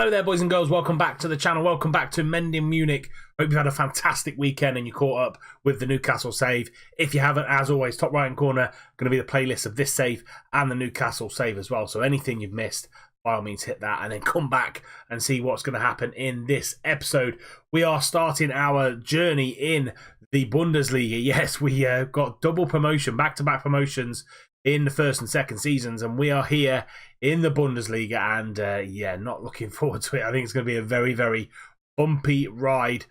Hello there, boys and girls. Welcome back to the channel. Welcome back to Mending Munich. Hope you've had a fantastic weekend and you caught up with the Newcastle save. If you haven't, as always, top right hand corner, going to be the playlist of this save and the Newcastle save as well. So anything you've missed, by all means, hit that and then come back and see what's going to happen in this episode. We are starting our journey in the Bundesliga. Yes, we got double promotion, back-to-back promotions in the first and second seasons, and we are here in the Bundesliga, and yeah, not looking forward to it. I think it's going to be a very, very bumpy ride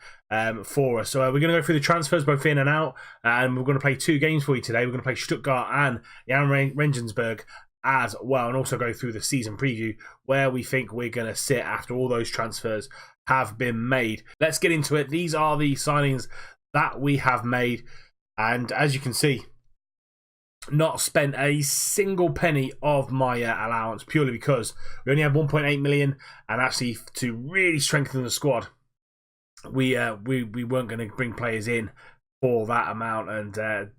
for us. So we're going to go through the transfers both in and out, and we're going to play two games for you today. We're going to play Stuttgart and Jan Regensburg as well, and also go through the season preview where we think we're going to sit after all those transfers have been made. Let's get into it. These are the signings that we have made, and as you can see, not spent a single penny of my allowance, purely because we only have 1.8 million, and actually to really strengthen the squad, we weren't going to bring players in for that amount, and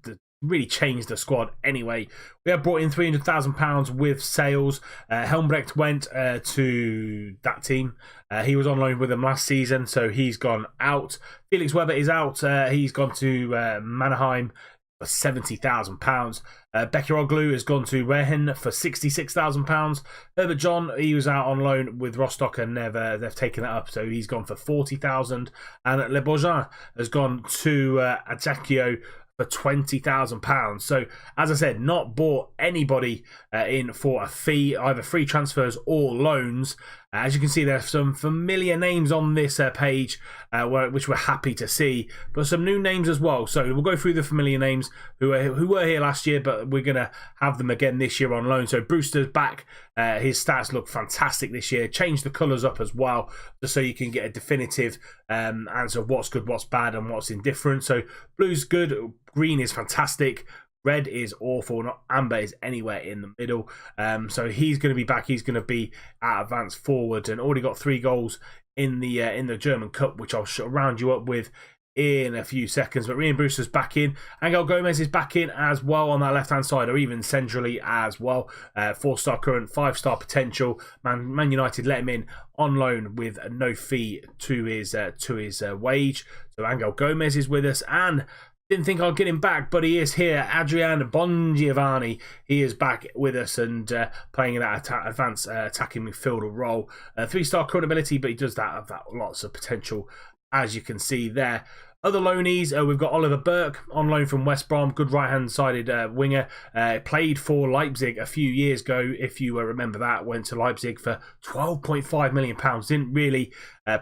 really change the squad anyway. We have brought in £300,000 with sales. Helmbrecht went to that team. He was on loan with them last season, so he's gone out. Felix Weber is out. He's gone to Mannheim for £70,000. Bekiroglu has gone to Rehen for £66,000. Herbert John, he was out on loan with Rostock, and they've taken that up, so he's gone for £40,000. And Le Bourgeon has gone to Ajaccio for £20,000. So, as I said, not bought anybody in for a fee, either free transfers or loans. As you can see, there's some familiar names on this page, which we're happy to see, but some new names as well. So we'll go through the familiar names who were here last year, but we're going to have them again this year on loan. So Brewster's back. His stats look fantastic this year. Change the colours up as well, just so you can get a definitive answer of what's good, what's bad, and what's indifferent. So blue's good, green is fantastic. Red is awful, not amber is anywhere in the middle. So he's going to be back. He's going to be at advanced forward, and already got 3 goals in the German Cup, which I'll round you up with in a few seconds. But Ryan Brewster's back in. Angel Gomez is back in as well on that left-hand side, or even centrally as well. 4-star current, 5-star potential. Man United let him in on loan with no fee to his wage. So Angel Gomez is with us, and didn't think I'd get him back, but he is here. Adrian Bongiovanni, he is back with us and playing in that advanced attacking midfielder role. 3-star current ability, but he does have that lots of potential, as you can see there. Other loanees, we've got Oliver Burke on loan from West Brom, good right-hand-sided winger. Played for Leipzig a few years ago, if you remember that. Went to Leipzig for £12.5 million. Didn't really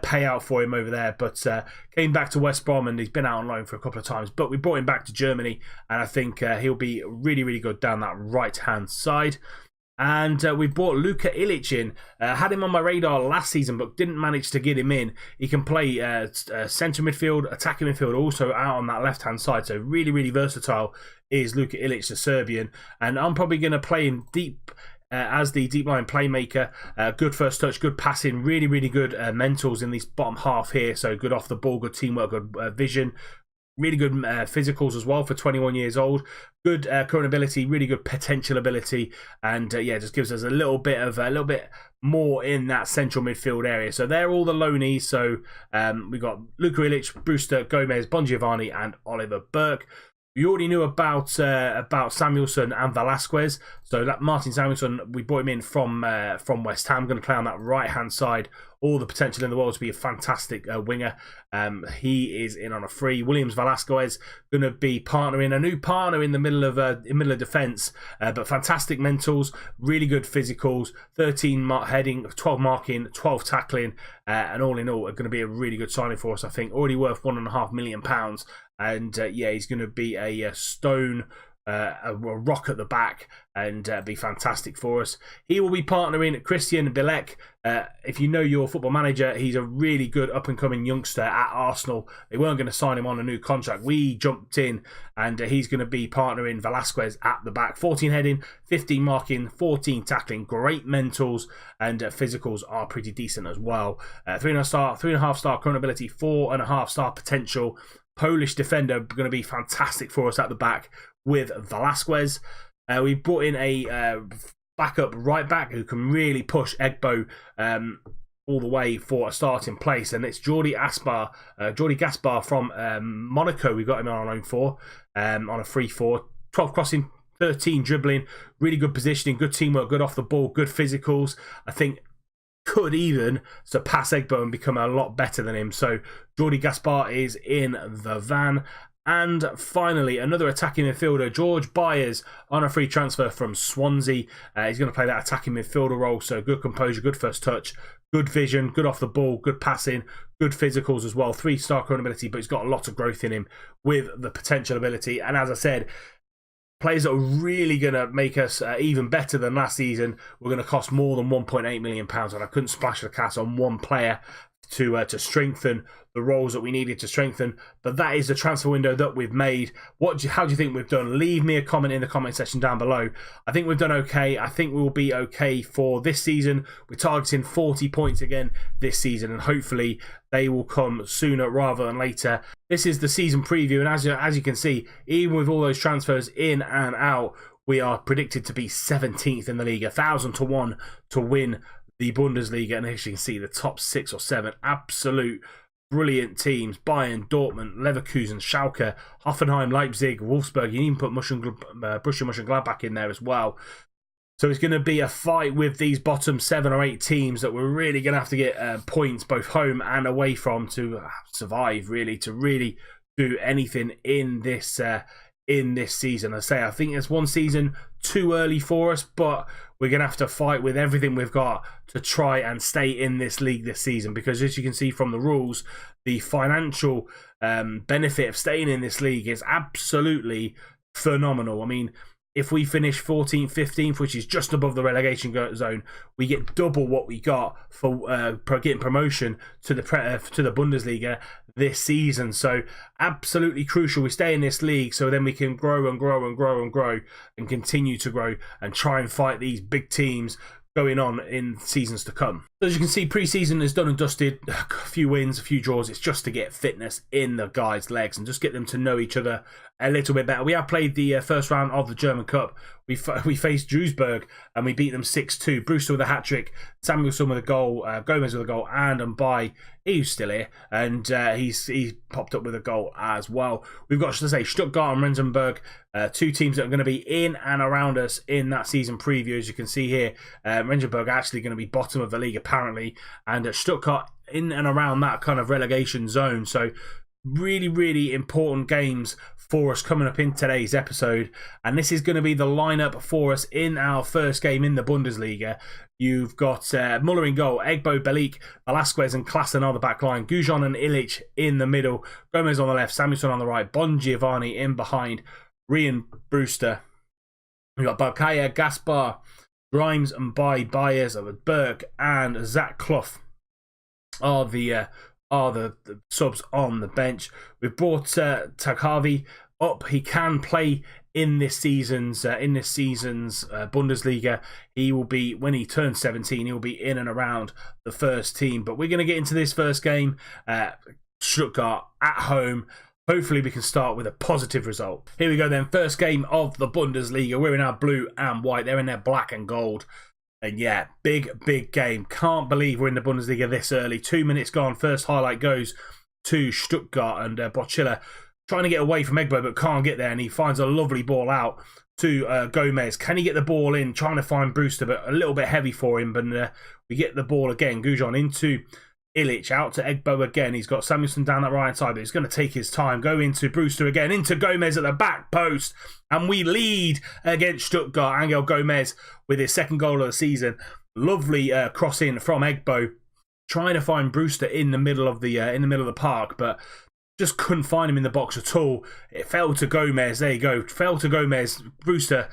pay out for him over there, but came back to West Brom, and he's been out on loan for a couple of times. But we brought him back to Germany, and I think he'll be really, really good down that right-hand side. And we brought Luka Ilic in. Had him on my radar last season, but didn't manage to get him in. He can play centre midfield, attacking midfield, also out on that left-hand side. So really, really versatile is Luka Ilic, the Serbian. And I'm probably going to play him deep as the deep line playmaker. Good first touch, good passing, really, really good mentals in this bottom half here. So good off the ball, good teamwork, good vision. Really good physicals as well for 21 years old. Good current ability, really good potential ability, and yeah, just gives us a little bit more in that central midfield area. So they're all the loanees. So we got Luka Ilic, Brewster, Gomez, Bongiovanni, and Oliver Burke. We already knew about Samuelson and Velasquez. So that Martin Samuelson, we brought him in from West Ham. Going to play on that right hand side. All the potential in the world to be a fantastic winger. He is in on a free. Williams Velasquez going to be partnering a new partner in the middle of defence, but fantastic mentals, really good physicals, 13 heading, 12 marking, 12 tackling, and all in all, are going to be a really good signing for us. I think already worth £1.5 million, and yeah, he's going to be a stone. A rock at the back, and be fantastic for us. He will be partnering Christian Bilek. If you know your Football Manager, he's a really good up-and-coming youngster at Arsenal. They weren't going to sign him on a new contract. We jumped in, and he's going to be partnering Velasquez at the back. 14 heading, 15 marking, 14 tackling, great mentals, and physicals are pretty decent as well. 3.5 star current ability, 4.5 star potential. Polish defender, going to be fantastic for us at the back with Velasquez. We brought in a backup right back who can really push Egbo all the way for a starting place, and it's Jordi Gaspar from Monaco. We got him on loan for on a 3-4, 12 crossing, 13 dribbling, really good positioning, good teamwork, good off the ball, good physicals. I think could even surpass Egbo and become a lot better than him. So Jordi Gaspar is in the van. And finally, another attacking midfielder, George Byers, on a free transfer from Swansea. He's going to play that attacking midfielder role, so good composure, good first touch, good vision, good off the ball, good passing, good physicals as well. 3-star current ability, but he's got a lot of growth in him with the potential ability. And as I said, players that are really going to make us even better than last season were going to cost more than £1.8 million, and I couldn't splash the cash on one player to strengthen the roles that we needed to strengthen. But that is the transfer window that we've made. How do you think we've done? Leave me a comment in the comment section down below. I think we've done okay. I think we'll be okay for this season. We're targeting 40 points again this season, and hopefully they will come sooner rather than later. This is the season preview, and as you can see, even with all those transfers in and out, we are predicted to be 17th in the league, 1,000 to 1 to win the Bundesliga. And as you can see, the top 6 or 7 absolute brilliant teams: Bayern, Dortmund, Leverkusen, Schalke, Hoffenheim, Leipzig, Wolfsburg. You can even put Borussia Mönchengladbach in there as well. So it's going to be a fight with these bottom 7 or 8 teams that we're really going to have to get points both home and away from to survive, really, to really do anything in this season. I think it's one season too early for us, but we're going to have to fight with everything we've got to try and stay in this league this season, because as you can see from the rules, the financial benefit of staying in this league is absolutely phenomenal. I mean, if we finish 14th, 15th, which is just above the relegation zone, we get double what we got for getting promotion to the Bundesliga this season. So absolutely crucial we stay in this league, so then we can grow and grow and grow and grow and continue to grow and try and fight these big teams going on in seasons to come. So as you can see, pre-season is done and dusted. A few wins, a few draws. It's just to get fitness in the guys' legs and just get them to know each other a little bit better. We have played the first round of the German Cup. We faced Duisburg and we beat them 6-2. Brewster with a hat-trick, Samuelson with a goal, Gomez with a goal, and Mbai, he's still here, and he's popped up with a goal as well. We've got, should I say, Stuttgart and Rensenberg, 2 teams that are going to be in and around us in that season preview. As you can see here, Rensenberg are actually going to be bottom of the league apparently, and Stuttgart in and around that kind of relegation zone. So really, really important games for us coming up in today's episode, and this is going to be the lineup for us in our first game in the Bundesliga. You've got Muller in goal, Egbo, Belik, Velasquez and Klassen on the back line, Gujon and Illich in the middle, Gomez on the left, Samuelson on the right, Bon Giovanni in behind, Rian, Brewster. We've got Balkaya, Gaspar, Grimes and Byers, Burke and Zach Clough are the subs on the bench. We've brought Takhavi up. He can play in this season's Bundesliga. He will be, when he turns 17, he'll be in and around the first team. But we're going to get into this first game, Stuttgart at home. Hopefully we can start with a positive result. Here we go then, first game of the Bundesliga. We're in our blue and white, they're in their black and gold. And yeah, big game. Can't believe we're in the Bundesliga this early. 2 minutes gone. First highlight goes to Stuttgart, and Bocilla trying to get away from Egbo but can't get there, and he finds a lovely ball out to Gomez. Can he get the ball in? Trying to find Brewster, but a little bit heavy for him. But we get the ball again. Gujon into Illich, out to Egbo again. He's got Samuelson down that right side, but he's going to take his time. Go into Brewster again, into Gomez at the back post, and we lead against Stuttgart. Angel Gomez with his second goal of the season. Lovely cross in from Egbo, trying to find Brewster in the middle of the park, but just couldn't find him in the box at all. It fell to Gomez. There you go. Fell to Gomez. Brewster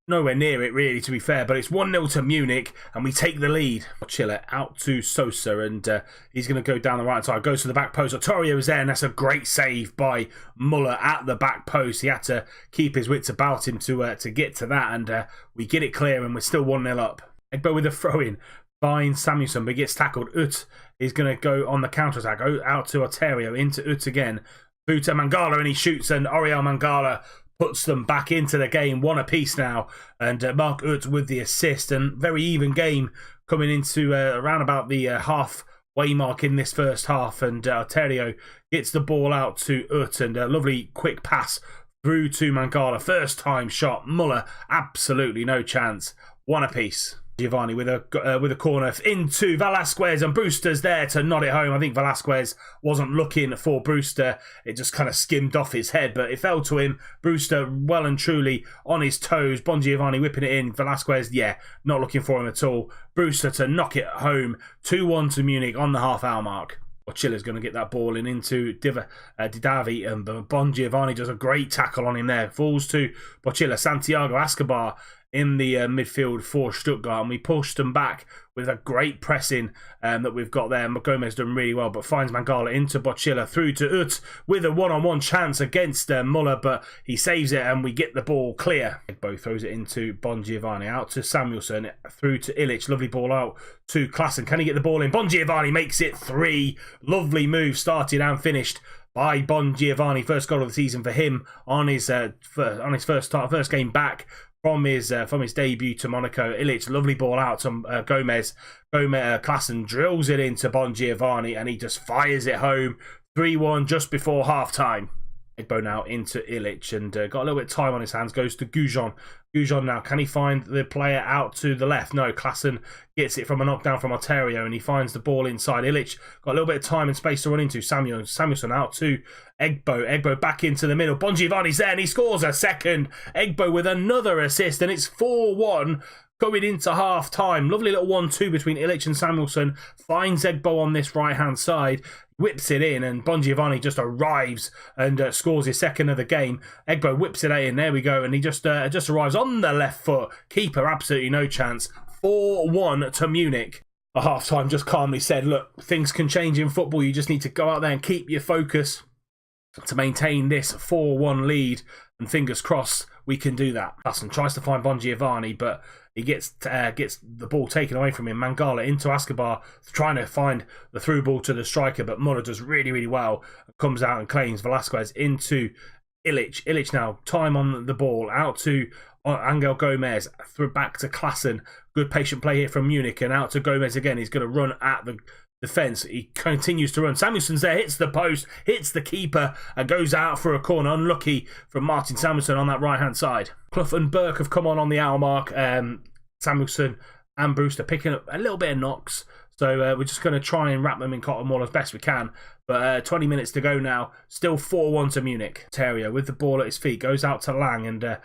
nowhere near it, really, to be fair. But it's 1-0 to Munich, and we take the lead. Chiller out to Sosa, and he's going to go down the right side. Goes to the back post. Ottorio is there, and that's a great save by Muller at the back post. He had to keep his wits about him to get to that, and we get it clear, and we're still 1-0 up. Egbo with a throw-in. Finds Samuelson, but gets tackled. Ut is going to go on the counter-attack. Out to Otterio, into Ut again. Buta Mangala, and he shoots, and Oriel Mangala puts them back into the game, 1 apiece now, and Mark Uth with the assist, and very even game coming into around about the halfway mark in this first half, and Arterio gets the ball out to Uth, and a lovely quick pass through to Mangala. First time shot, Muller absolutely no chance, 1 apiece. Giovanni with a corner into Velasquez, and Brewster's there to nod it home. I think Velasquez wasn't looking for Brewster. It just kind of skimmed off his head, but it fell to him. Brewster well and truly on his toes. Bon Giovanni whipping it in. Velasquez, yeah, not looking for him at all. Brewster to knock it home. 2-1 to Munich on the half-hour mark. Chilla's going to get that ball in into Didavi, and Bon Giovanni does a great tackle on him there. Falls to Bocilla. Santiago Escobar in the midfield for Stuttgart, and we pushed them back with a great pressing that we've got there. Gomez done really well, but finds Mangala into Bocilla, through to Uth with a one-on-one chance against Muller, but he saves it and we get the ball clear. Egbo throws it into Bon Giovanni, out to Samuelson, through to Illich. Lovely ball out to Klassen. Can he get the ball in? Bon Giovanni makes it 3. Lovely move, started and finished by Bon Giovanni. First goal of the season for him on his first game back from his debut to Monaco. Illich, lovely ball out to Gomez. Klassen drills it into Bon Giovanni, and he just fires it home. 3-1 just before half time. Egbo now into Illich, and got a little bit of time on his hands. Goes to Goujon. Goujon now, can he find the player out to the left? No, Klassen gets it from a knockdown from Arterio, and he finds the ball inside. Illich got a little bit of time and space to run into. Samuelson out to Egbo. Egbo back into the middle. Bon Giovanni's there, and he scores a second. Egbo with another assist, and it's 4-1. Going into half time. Lovely little 1-2 between Illich and Samuelson. Finds Egbo on this right hand side. Whips it in, and Bon Giovanni just arrives and scores his second of the game. Egbo whips it in. There we go. And he just arrives on the left foot. Keeper, absolutely no chance. 4-1 to Munich. At half time, just calmly said, look, things can change in football. You just need to go out there and keep your focus to maintain this 4-1 lead. And fingers crossed, we can do that. Klassen tries to find Bon Giovanni, but he gets the ball taken away from him. Mangala into Escobar, trying to find the through ball to the striker, but Muller does really, really well. Comes out and claims Velasquez into Illich. Illich now, time on the ball, out to Angel Gomez, through back to Klassen. Good patient play here from Munich, and out to Gomez again. He's going to run at the defence. He continues to run. Samuelson's there, hits the post, hits the keeper, and goes out for a corner. Unlucky from Martin Samuelson on that right-hand side. Clough and Burke have come on the hour mark. Samuelson and Brewster picking up a little bit of knocks. So we're just going to try and wrap them in cotton wool as best we can. But 20 minutes to go now. Still 4-1 to Munich. Terrio with the ball at his feet goes out to Lang, and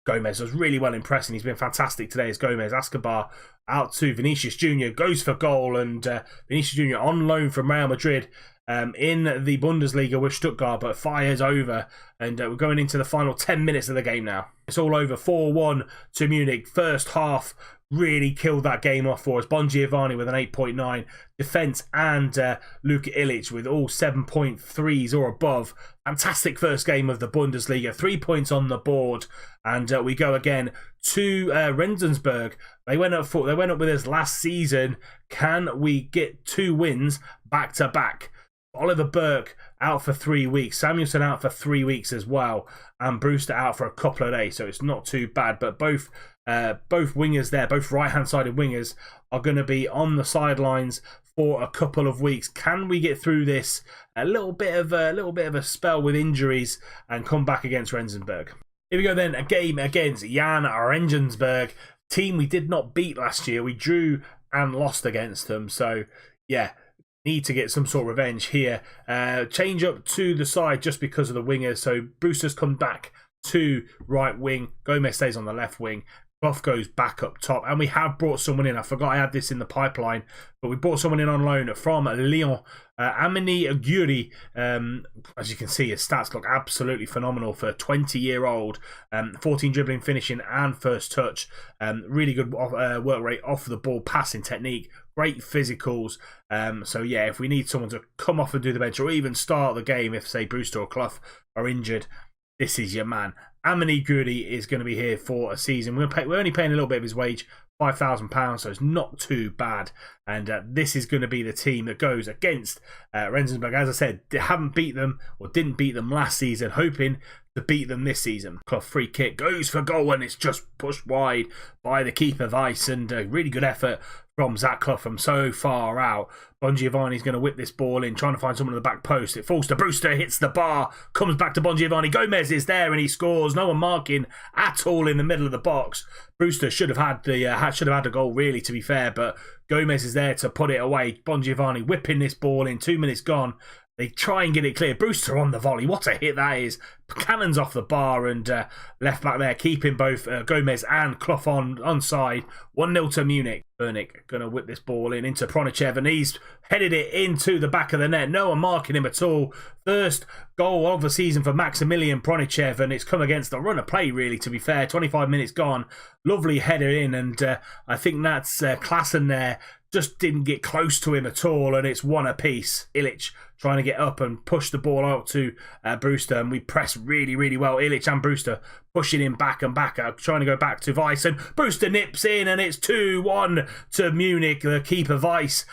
Gomez was really well impressing. He's been fantastic today as Gomez. Escobar out to Vinicius Jr. Goes for goal, and Vinicius Jr. on loan from Real Madrid in the Bundesliga with Stuttgart, but fires over, and we're going into the final 10 minutes of the game now. It's all over. 4-1 to Munich. First half really killed that game off for us. Bon Giovanni with an 8.9. Defence and Luka Illich with all 7.3s or above. Fantastic first game of the Bundesliga. 3 points on the board. And we go again to Rendsburg. They went up with us last season. Can we get 2 wins back to back? Oliver Burke out for 3 weeks. Samuelson out for 3 weeks as well. And Brewster out for a couple of days. So it's not too bad. But both wingers there, both right-hand-sided wingers, are going to be on the sidelines for a couple of weeks. Can we get through this a little bit of a spell with injuries and come back against Rendsburg? Here we go then, a game against Jan Regensburg, team we did not beat last year. We drew and lost against them. So yeah, need to get some sort of revenge here. Change up to the side just because of the wingers. So Brewster's come back to right wing. Gomez stays on the left wing. Clough goes back up top, and we have brought someone in. I forgot I had this in the pipeline, but we brought someone in on loan from Lyon. Amini Aguri, as you can see, his stats look absolutely phenomenal for a 20-year-old. 14 dribbling, finishing, and first touch. Really good work rate off the ball, passing technique, great physicals. So yeah, if we need someone to come off and do the bench, or even start the game if, say, Brewster or Clough are injured, this is your man. Amini Guri is going to be here for a season. We're only paying a little bit of his wage, £5,000, so it's not too bad. And this is going to be the team that goes against Rendsburg. As I said, they haven't beat them, or didn't beat them last season, hoping to beat them this season. Clough free kick goes for goal and it's just pushed wide by the keeper Weiss, and a really good effort from Zach Clough from so far out. Bongiovanni's going to whip this ball in, trying to find someone in the back post. It falls to Brewster, hits the bar, comes back to Bongiovanni. Gomez is there and he scores. No one marking at all in the middle of the box. Brewster should have had the goal, really, to be fair, but Gomez is there to put it away. Bongiovanni whipping this ball in, 2 minutes gone. They try and get it clear. Brewster on the volley. What a hit that is. Cannons off the bar and left back there, keeping both Gomez and Clough onside. 1-0 to Munich. Burnick going to whip this ball in into Pronichev, and he's headed it into the back of the net. No one marking him at all. First goal of the season for Maximilian Pronichev, and it's come against the run of play, really, to be fair. 25 minutes gone. Lovely header in, and I think that's Klassen there. Just didn't get close to him at all, and it's one apiece. Illich trying to get up and push the ball out to Brewster, and we press really, really well. Illich and Brewster pushing him back and back, trying to go back to Weiss, and Brewster nips in, and it's 2-1 to Munich. The keeper Weiss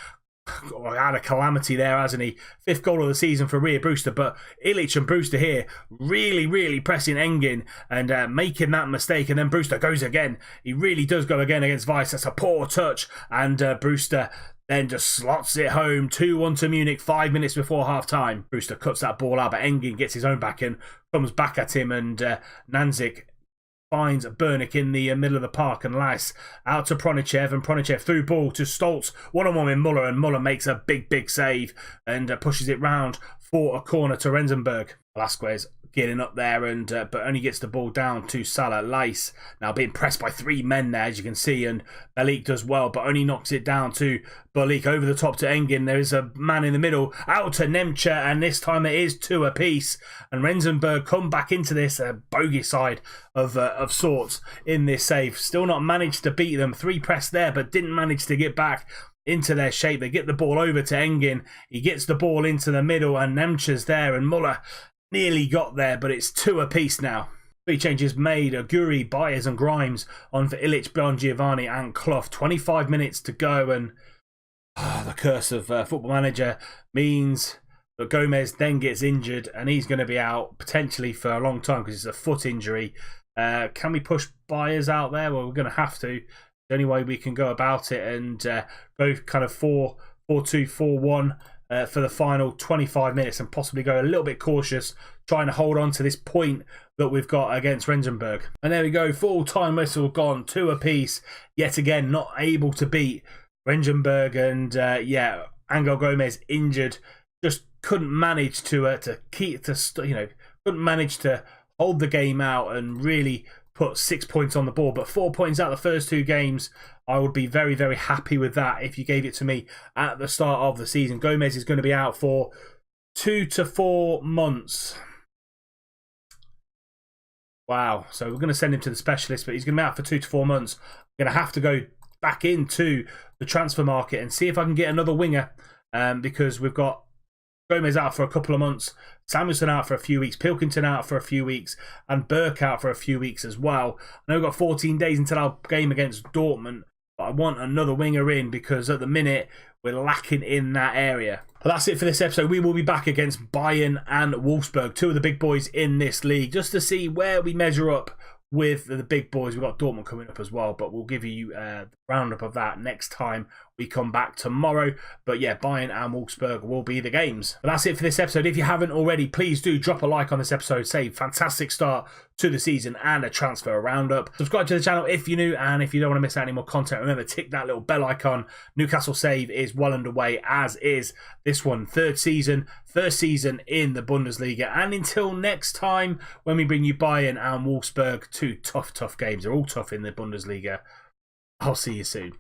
had a calamity there, hasn't he? 5th goal of the season for Ria Brewster, but Illich and Brewster here really, really pressing Engin and making that mistake, and then Brewster goes again. He really does go again against Weiss. That's a poor touch, and Brewster then just slots it home. 2-1 to Munich 5 minutes before half-time. Brewster cuts that ball out, but Engin gets his own back and comes back at him, and Nanzik finds Burnick in the middle of the park, and Lass out to Pronichev, and Pronichev through ball to Stoltz. 1-on-1 with Muller, and Muller makes a big, big save and pushes it round for a corner to Rensenberg. Velasquez getting up there, and but only gets the ball down to Salah. Lace now being pressed by 3 men there, as you can see, and Balik does well, but only knocks it down to Balik over the top to Engin. There is a man in the middle, out to Nemcha, and this time it is 2 apiece. And Rensenberg come back into this bogey side of sorts in this save. Still not managed to beat them. 3 press there, but didn't manage to get back into their shape. They get the ball over to Engin. He gets the ball into the middle, and Nemcha's there, and Muller nearly got there, but it's 2 apiece now. 3 changes made. Aguri, Byers and Grimes on for Illich, Bongiovanni and Clough. 25 minutes to go, and the curse of Football Manager means that Gomez then gets injured, and he's going to be out potentially for a long time because it's a foot injury. Can we push Byers out there? Well, we're going to have to. The only way we can go about it, and go kind of 4-2, 4-1 for the final 25 minutes, and possibly go a little bit cautious, trying to hold on to this point that we've got against Rensenberg. And there we go, full time whistle gone, 2 apiece. Yet again, not able to beat Rensenberg, and Angel Gomez injured. Just couldn't manage couldn't manage to hold the game out and really put 6 points on the board, but 4 points out of the first 2 games. I would be very, very happy with that if you gave it to me at the start of the season. Gomez is going to be out for 2 to 4 months. Wow. So we're going to send him to the specialist, but he's going to be out for 2 to 4 months. I'm going to have to go back into the transfer market and see if I can get another winger, because we've got Gomez out for a couple of months, Samuelson out for a few weeks, Pilkington out for a few weeks, and Burke out for a few weeks as well. I know we've got 14 days until our game against Dortmund, but I want another winger in because at the minute we're lacking in that area. But that's it for this episode. We will be back against Bayern and Wolfsburg, 2 of the big boys in this league, just to see where we measure up with the big boys. We've got Dortmund coming up as well, but we'll give you the roundup of that next time we come back tomorrow. But yeah, Bayern and Wolfsburg will be the games. But that's it for this episode. If you haven't already, please do drop a like on this episode. Say fantastic start to the season and a transfer roundup. Subscribe to the channel if you're new, and if you don't want to miss out any more content, remember, tick that little bell icon. Newcastle Save is well underway, as is this one. 3rd season, first season in the Bundesliga. And until next time, when we bring you Bayern and Wolfsburg, 2 tough games. They're all tough in the Bundesliga. I'll see you soon.